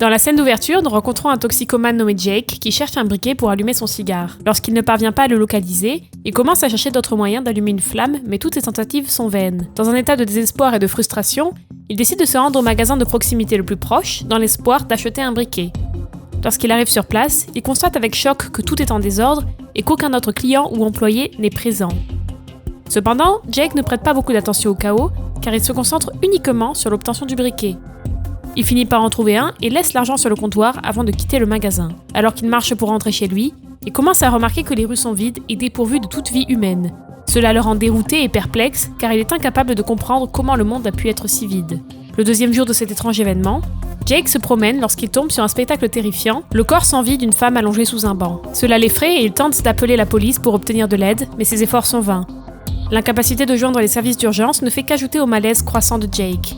Dans la scène d'ouverture, nous rencontrons un toxicomane nommé Jake qui cherche un briquet pour allumer son cigare. Lorsqu'il ne parvient pas à le localiser, il commence à chercher d'autres moyens d'allumer une flamme, mais toutes ses tentatives sont vaines. Dans un état de désespoir et de frustration, il décide de se rendre au magasin de proximité le plus proche, dans l'espoir d'acheter un briquet. Lorsqu'il arrive sur place, il constate avec choc que tout est en désordre et qu'aucun autre client ou employé n'est présent. Cependant, Jake ne prête pas beaucoup d'attention au chaos, car il se concentre uniquement sur l'obtention du briquet. Il finit par en trouver un et laisse l'argent sur le comptoir avant de quitter le magasin. Alors qu'il marche pour rentrer chez lui, il commence à remarquer que les rues sont vides et dépourvues de toute vie humaine. Cela le rend dérouté et perplexe, car il est incapable de comprendre comment le monde a pu être si vide. Le deuxième jour de cet étrange événement, Jake se promène lorsqu'il tombe sur un spectacle terrifiant, le corps sans vie d'une femme allongée sous un banc. Cela l'effraie et il tente d'appeler la police pour obtenir de l'aide, mais ses efforts sont vains. L'incapacité de joindre les services d'urgence ne fait qu'ajouter au malaise croissant de Jake.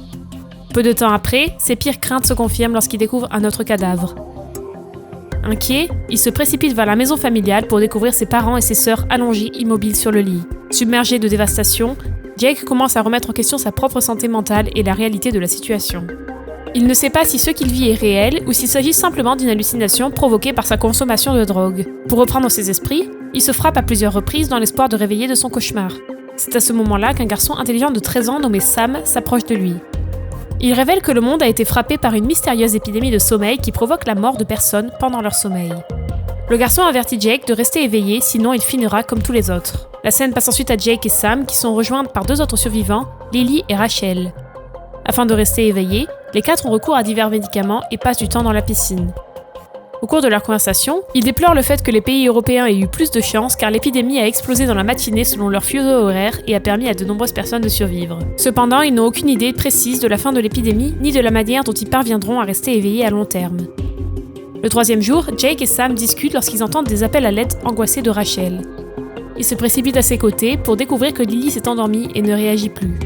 Peu de temps après, ses pires craintes se confirment lorsqu'il découvre un autre cadavre. Inquiet, il se précipite vers la maison familiale pour découvrir ses parents et ses sœurs allongés immobiles sur le lit. Submergé de dévastation, Jake commence à remettre en question sa propre santé mentale et la réalité de la situation. Il ne sait pas si ce qu'il vit est réel ou s'il s'agit simplement d'une hallucination provoquée par sa consommation de drogue. Pour reprendre ses esprits, il se frappe à plusieurs reprises dans l'espoir de réveiller de son cauchemar. C'est à ce moment-là qu'un garçon intelligent de 13 ans nommé Sam s'approche de lui. Il révèle que le monde a été frappé par une mystérieuse épidémie de sommeil qui provoque la mort de personnes pendant leur sommeil. Le garçon avertit Jake de rester éveillé, sinon il finira comme tous les autres. La scène passe ensuite à Jake et Sam qui sont rejoints par deux autres survivants, Lily et Rachel. Afin de rester éveillés, les quatre ont recours à divers médicaments et passent du temps dans la piscine. Au cours de leur conversation, ils déplorent le fait que les pays européens aient eu plus de chance car l'épidémie a explosé dans la matinée selon leur fuseau horaire et a permis à de nombreuses personnes de survivre. Cependant, ils n'ont aucune idée précise de la fin de l'épidémie ni de la manière dont ils parviendront à rester éveillés à long terme. Le troisième jour, Jake et Sam discutent lorsqu'ils entendent des appels à l'aide angoissés de Rachel. Ils se précipitent à ses côtés pour découvrir que Lily s'est endormie et ne réagit plus.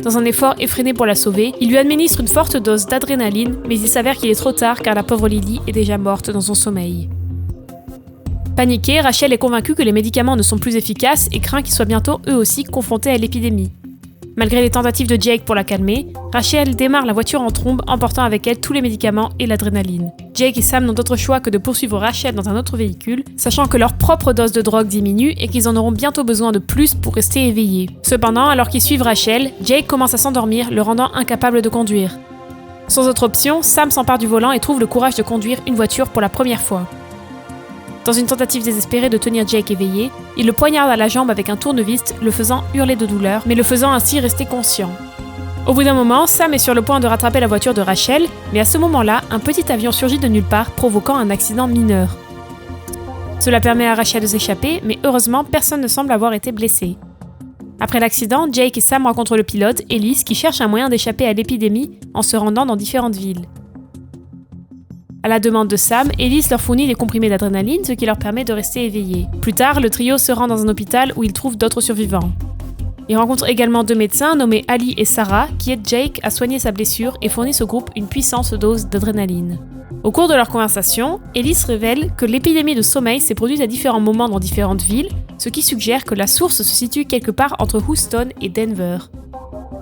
Dans un effort effréné pour la sauver, il lui administre une forte dose d'adrénaline, mais il s'avère qu'il est trop tard car la pauvre Lily est déjà morte dans son sommeil. Paniquée, Rachel est convaincue que les médicaments ne sont plus efficaces et craint qu'ils soient bientôt eux aussi confrontés à l'épidémie. Malgré les tentatives de Jake pour la calmer, Rachel démarre la voiture en trombe emportant avec elle tous les médicaments et l'adrénaline. Jake et Sam n'ont d'autre choix que de poursuivre Rachel dans un autre véhicule, sachant que leur propre dose de drogue diminue et qu'ils en auront bientôt besoin de plus pour rester éveillés. Cependant, alors qu'ils suivent Rachel, Jake commence à s'endormir, le rendant incapable de conduire. Sans autre option, Sam s'empare du volant et trouve le courage de conduire une voiture pour la première fois. Dans une tentative désespérée de tenir Jake éveillé, il le poignarde à la jambe avec un tournevis, le faisant hurler de douleur, mais le faisant ainsi rester conscient. Au bout d'un moment, Sam est sur le point de rattraper la voiture de Rachel, mais à ce moment-là, un petit avion surgit de nulle part, provoquant un accident mineur. Cela permet à Rachel de s'échapper, mais heureusement, personne ne semble avoir été blessé. Après l'accident, Jake et Sam rencontrent le pilote, Ellis, qui cherche un moyen d'échapper à l'épidémie en se rendant dans différentes villes. À la demande de Sam, Ellis leur fournit des comprimés d'adrénaline, ce qui leur permet de rester éveillés. Plus tard, le trio se rend dans un hôpital où ils trouvent d'autres survivants. Ils rencontrent également deux médecins nommés Ali et Sarah qui aident Jake à soigner sa blessure et fournissent au groupe une puissante dose d'adrénaline. Au cours de leur conversation, Ellis révèle que l'épidémie de sommeil s'est produite à différents moments dans différentes villes, ce qui suggère que la source se situe quelque part entre Houston et Denver.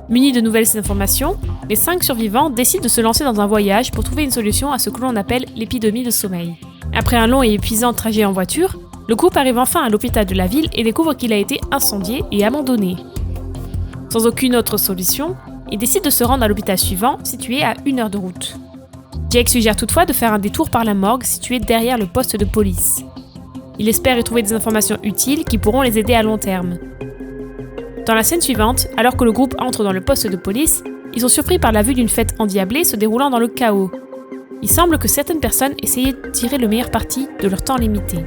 Munis de nouvelles informations, les 5 survivants décident de se lancer dans un voyage pour trouver une solution à ce que l'on appelle l'épidémie de sommeil. Après un long et épuisant trajet en voiture, le groupe arrive enfin à l'hôpital de la ville et découvre qu'il a été incendié et abandonné. Sans aucune autre solution, ils décident de se rendre à l'hôpital suivant, situé à 1 heure de route. Jake suggère toutefois de faire un détour par la morgue située derrière le poste de police. Il espère y trouver des informations utiles qui pourront les aider à long terme. Dans la scène suivante, alors que le groupe entre dans le poste de police, ils sont surpris par la vue d'une fête endiablée se déroulant dans le chaos. Il semble que certaines personnes essayaient de tirer le meilleur parti de leur temps limité.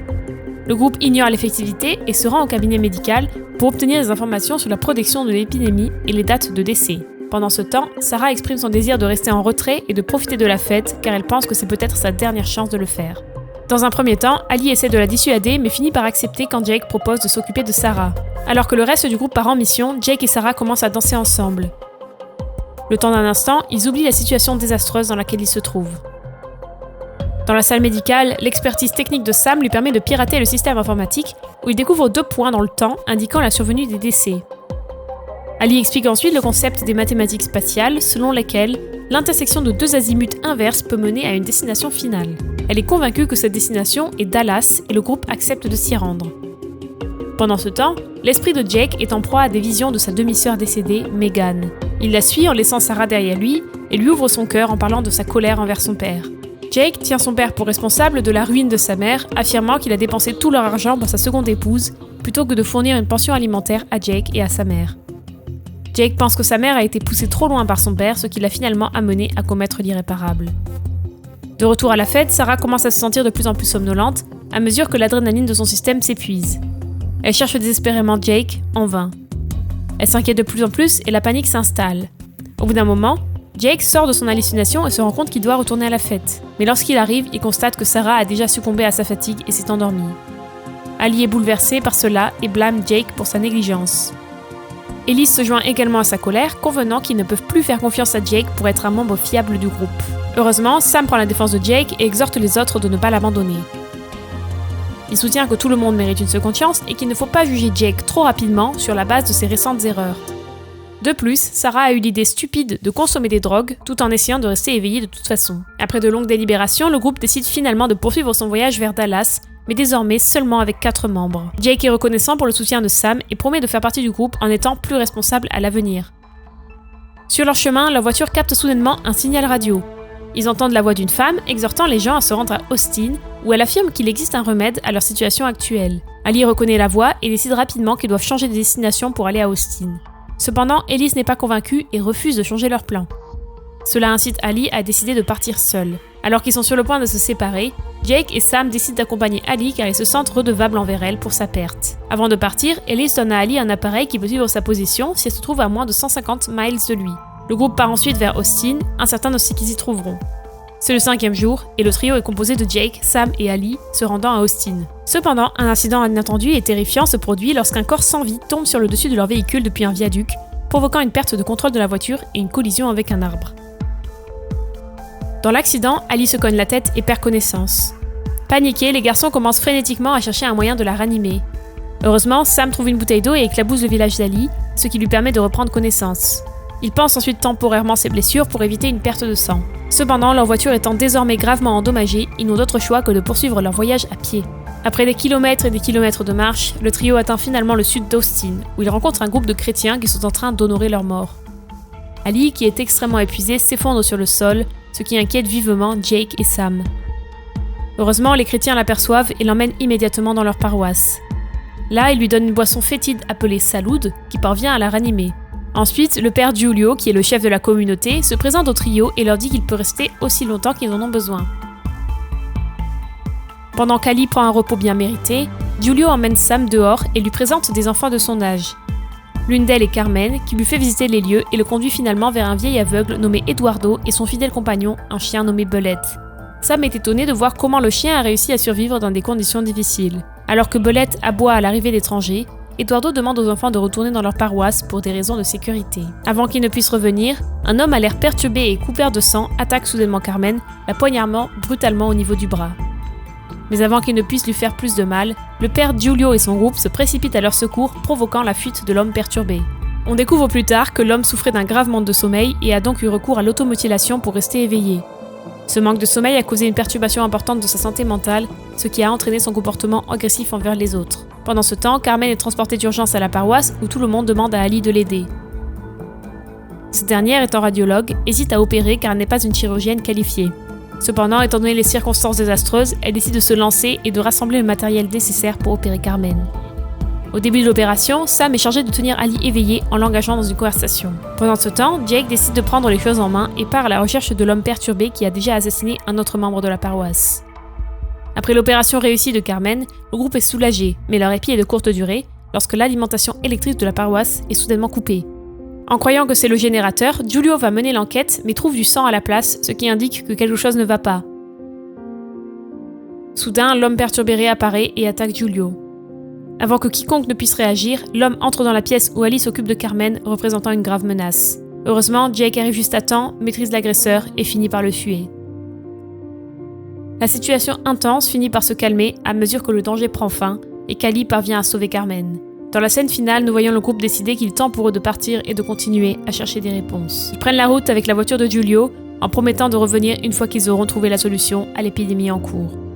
Le groupe ignore l'effectivité et se rend au cabinet médical pour obtenir des informations sur la protection de l'épidémie et les dates de décès. Pendant ce temps, Sarah exprime son désir de rester en retrait et de profiter de la fête car elle pense que c'est peut-être sa dernière chance de le faire. Dans un premier temps, Ali essaie de la dissuader mais finit par accepter quand Jake propose de s'occuper de Sarah. Alors que le reste du groupe part en mission, Jake et Sarah commencent à danser ensemble. Le temps d'un instant, ils oublient la situation désastreuse dans laquelle ils se trouvent. Dans la salle médicale, l'expertise technique de Sam lui permet de pirater le système informatique où il découvre 2 points dans le temps indiquant la survenue des décès. Ali explique ensuite le concept des mathématiques spatiales selon lesquelles l'intersection de deux azimuts inverses peut mener à une destination finale. Elle est convaincue que cette destination est Dallas et le groupe accepte de s'y rendre. Pendant ce temps, l'esprit de Jake est en proie à des visions de sa demi-sœur décédée, Megan. Il la suit en laissant Sarah derrière lui et lui ouvre son cœur en parlant de sa colère envers son père. Jake tient son père pour responsable de la ruine de sa mère, affirmant qu'il a dépensé tout leur argent pour sa seconde épouse, plutôt que de fournir une pension alimentaire à Jake et à sa mère. Jake pense que sa mère a été poussée trop loin par son père, ce qui l'a finalement amené à commettre l'irréparable. De retour à la fête, Sarah commence à se sentir de plus en plus somnolente, à mesure que l'adrénaline de son système s'épuise. Elle cherche désespérément Jake, en vain. Elle s'inquiète de plus en plus et la panique s'installe. Au bout d'un moment, Jake sort de son hallucination et se rend compte qu'il doit retourner à la fête. Mais lorsqu'il arrive, il constate que Sarah a déjà succombé à sa fatigue et s'est endormie. Ali est bouleversé par cela et blâme Jake pour sa négligence. Elise se joint également à sa colère, convenant qu'ils ne peuvent plus faire confiance à Jake pour être un membre fiable du groupe. Heureusement, Sam prend la défense de Jake et exhorte les autres de ne pas l'abandonner. Il soutient que tout le monde mérite une seconde chance et qu'il ne faut pas juger Jake trop rapidement sur la base de ses récentes erreurs. De plus, Sarah a eu l'idée stupide de consommer des drogues tout en essayant de rester éveillée de toute façon. Après de longues délibérations, le groupe décide finalement de poursuivre son voyage vers Dallas, mais désormais seulement avec 4 membres. Jake est reconnaissant pour le soutien de Sam et promet de faire partie du groupe en étant plus responsable à l'avenir. Sur leur chemin, leur voiture capte soudainement un signal radio. Ils entendent la voix d'une femme exhortant les gens à se rendre à Austin, où elle affirme qu'il existe un remède à leur situation actuelle. Ali reconnaît la voix et décide rapidement qu'ils doivent changer de destination pour aller à Austin. Cependant, Elise n'est pas convaincue et refuse de changer leur plan. Cela incite Ali à décider de partir seul. Alors qu'ils sont sur le point de se séparer, Jake et Sam décident d'accompagner Ali car ils se sentent redevables envers elle pour sa perte. Avant de partir, Elise donne à Ali un appareil qui peut suivre sa position si elle se trouve à moins de 150 miles de lui. Le groupe part ensuite vers Austin, incertain de ce qu'ils y trouveront. C'est le 5e jour, et le trio est composé de Jake, Sam et Ali, se rendant à Austin. Cependant, un incident inattendu et terrifiant se produit lorsqu'un corps sans vie tombe sur le dessus de leur véhicule depuis un viaduc, provoquant une perte de contrôle de la voiture et une collision avec un arbre. Dans l'accident, Ali se cogne la tête et perd connaissance. Paniqués, les garçons commencent frénétiquement à chercher un moyen de la ranimer. Heureusement, Sam trouve une bouteille d'eau et éclabousse le village d'Ali, ce qui lui permet de reprendre connaissance. Il pense ensuite temporairement ses blessures pour éviter une perte de sang. Cependant, leur voiture étant désormais gravement endommagée, ils n'ont d'autre choix que de poursuivre leur voyage à pied. Après des kilomètres et des kilomètres de marche, le trio atteint finalement le sud d'Austin, où ils rencontrent un groupe de chrétiens qui sont en train d'honorer leurs morts. Ali, qui est extrêmement épuisé, s'effondre sur le sol, ce qui inquiète vivement Jake et Sam. Heureusement, les chrétiens l'aperçoivent et l'emmènent immédiatement dans leur paroisse. Là, ils lui donnent une boisson fétide appelée Salud, qui parvient à la ranimer. Ensuite, le père Giulio, qui est le chef de la communauté, se présente au trio et leur dit qu'il peut rester aussi longtemps qu'ils en ont besoin. Pendant qu'Ali prend un repos bien mérité, Giulio emmène Sam dehors et lui présente des enfants de son âge. L'une d'elles est Carmen, qui lui fait visiter les lieux et le conduit finalement vers un vieil aveugle nommé Eduardo et son fidèle compagnon, un chien nommé Belette. Sam est étonné de voir comment le chien a réussi à survivre dans des conditions difficiles. Alors que Belette aboie à l'arrivée d'étrangers, Eduardo demande aux enfants de retourner dans leur paroisse pour des raisons de sécurité. Avant qu'ils ne puissent revenir, un homme à l'air perturbé et couvert de sang attaque soudainement Carmen, la poignardant brutalement au niveau du bras. Mais avant qu'ils ne puissent lui faire plus de mal, le père Giulio et son groupe se précipitent à leur secours, provoquant la fuite de l'homme perturbé. On découvre plus tard que l'homme souffrait d'un grave manque de sommeil et a donc eu recours à l'automutilation pour rester éveillé. Ce manque de sommeil a causé une perturbation importante de sa santé mentale, ce qui a entraîné son comportement agressif envers les autres. Pendant ce temps, Carmen est transportée d'urgence à la paroisse où tout le monde demande à Ali de l'aider. Cette dernière, étant radiologue, hésite à opérer car elle n'est pas une chirurgienne qualifiée. Cependant, étant donné les circonstances désastreuses, elle décide de se lancer et de rassembler le matériel nécessaire pour opérer Carmen. Au début de l'opération, Sam est chargé de tenir Ali éveillé en l'engageant dans une conversation. Pendant ce temps, Jake décide de prendre les choses en main et part à la recherche de l'homme perturbé qui a déjà assassiné un autre membre de la paroisse. Après l'opération réussie de Carmen, le groupe est soulagé, mais leur répit est de courte durée lorsque l'alimentation électrique de la paroisse est soudainement coupée. En croyant que c'est le générateur, Giulio va mener l'enquête mais trouve du sang à la place, ce qui indique que quelque chose ne va pas. Soudain, l'homme perturbé réapparaît et attaque Giulio. Avant que quiconque ne puisse réagir, l'homme entre dans la pièce où Ali s'occupe de Carmen, représentant une grave menace. Heureusement, Jake arrive juste à temps, maîtrise l'agresseur et finit par le tuer. La situation intense finit par se calmer à mesure que le danger prend fin et qu'Ali parvient à sauver Carmen. Dans la scène finale, nous voyons le groupe décider qu'il est temps pour eux de partir et de continuer à chercher des réponses. Ils prennent la route avec la voiture de Giulio, en promettant de revenir une fois qu'ils auront trouvé la solution à l'épidémie en cours.